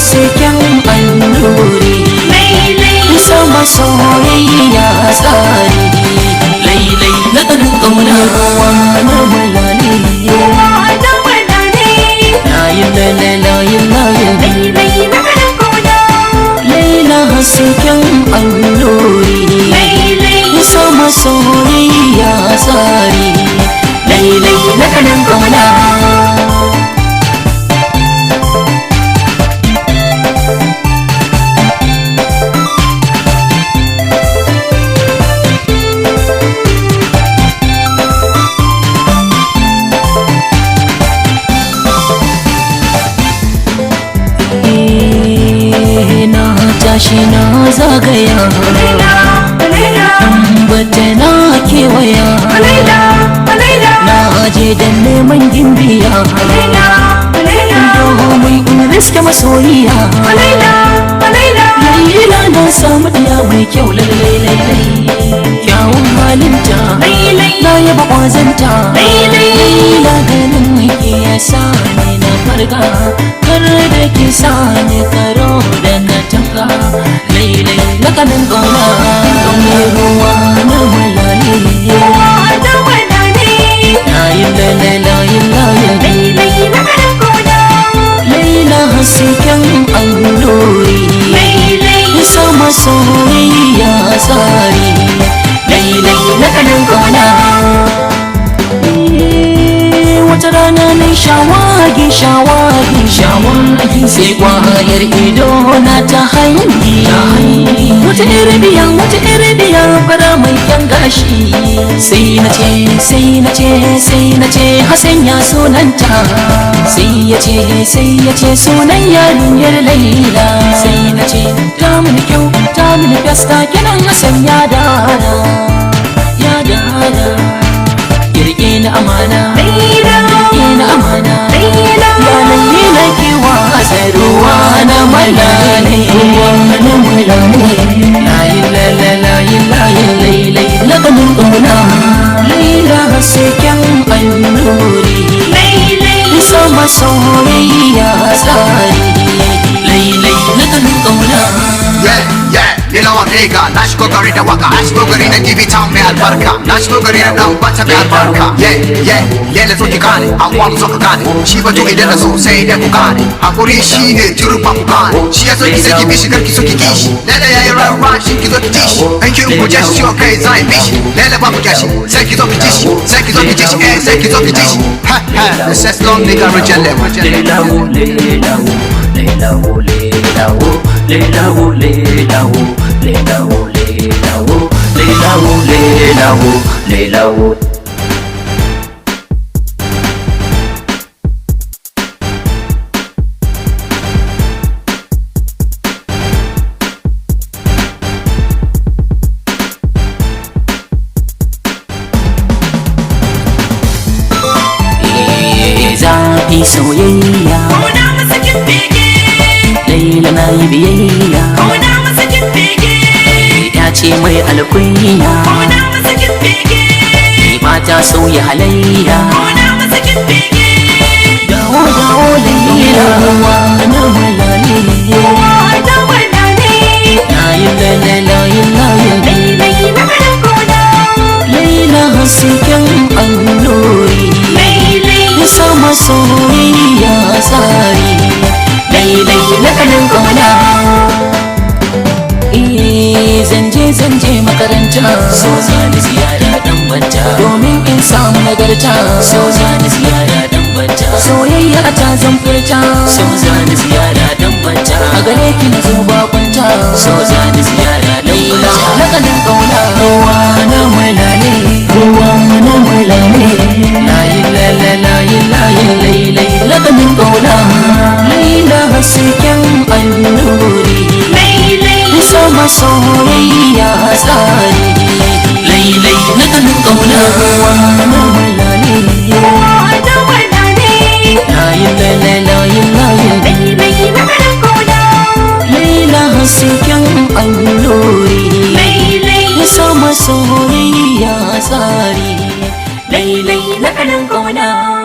hasken alluri, sama soyayya tsari, lailai na ganin ƙauna ruwa na malale, layin layin laila hasken alluri, sama soyayya tsari, lailai na ganin ƙauna. Tashi na zagaya bata na kewaya na je da neman gimbiya domin in riske masoyiya laila na samu ɗaya mai kyau lallai kyawun halinta na yaba ƙwazanta laila ganin ke ya sa ni na farga kar da ke sa ni karo da na tafka lailai na kanin ƙauna ƙaunar ruwa na malale layin laila hasken alluri sama soyayya tsari lailai na kanin ƙauna. Wata rana na shawagi sai kwayar ido na ta hangi wata iribiya fara mai kyan gashi sai na ce Hassan ya sunanta sai ya ce sunan yarinyar Laila sai na ce ta mini kyau ta mini gaska kiran Hassan ya dara kirke na amana yanayi na kewa ruwa na malale layin lailai na ganin ƙauna laila hasken alluri sama soyayya tsari lailai na ganin ƙauna. Nilawan Rega, na shigo gari da waka, na shigo gari na TV Town mai albarka, na shigo gari na dan bata mai albarka. Lele so ki gane, abuwa mu so ka gane, shi batu idan na so sai dai ku gane, hakuri shi ne turba ku gane, shi ya so ki sai ki bishi kar ki so ki kishi, lele ya yi rawa shi ki zo ki ji shi, in ki rubuce shi ciwon kai za yi bishi, lele ba ku kyashi, sai ki zo ki ji shi, sai ki zo ki ji shi, sai ki zo ki ji shi. The sex long nigga reject them. Leila. Zafi soyayya Laila na yi biyayya ya ce mai alkunya mata sauya halayya dawo Laila ruwa na malale Laila hasken alluri sama soyayya tsari lailai na kanin ƙauna. Zanje makaranta so zani ziyara dan banta domin in samu nagarta so zani ziyara dan banta soyayya ta zan furta so zani ziyara dan banta a gare ki na zo bakunta so zani ziyara laila na kanin ƙauna ruwa na malale layin lailai lakanin ƙauna laila hasken alluri sama soyayya tsari lailai lakanin ƙauna ruwa na malale laila hasken alluri sama soyayya tsari lailai lakanin ƙauna.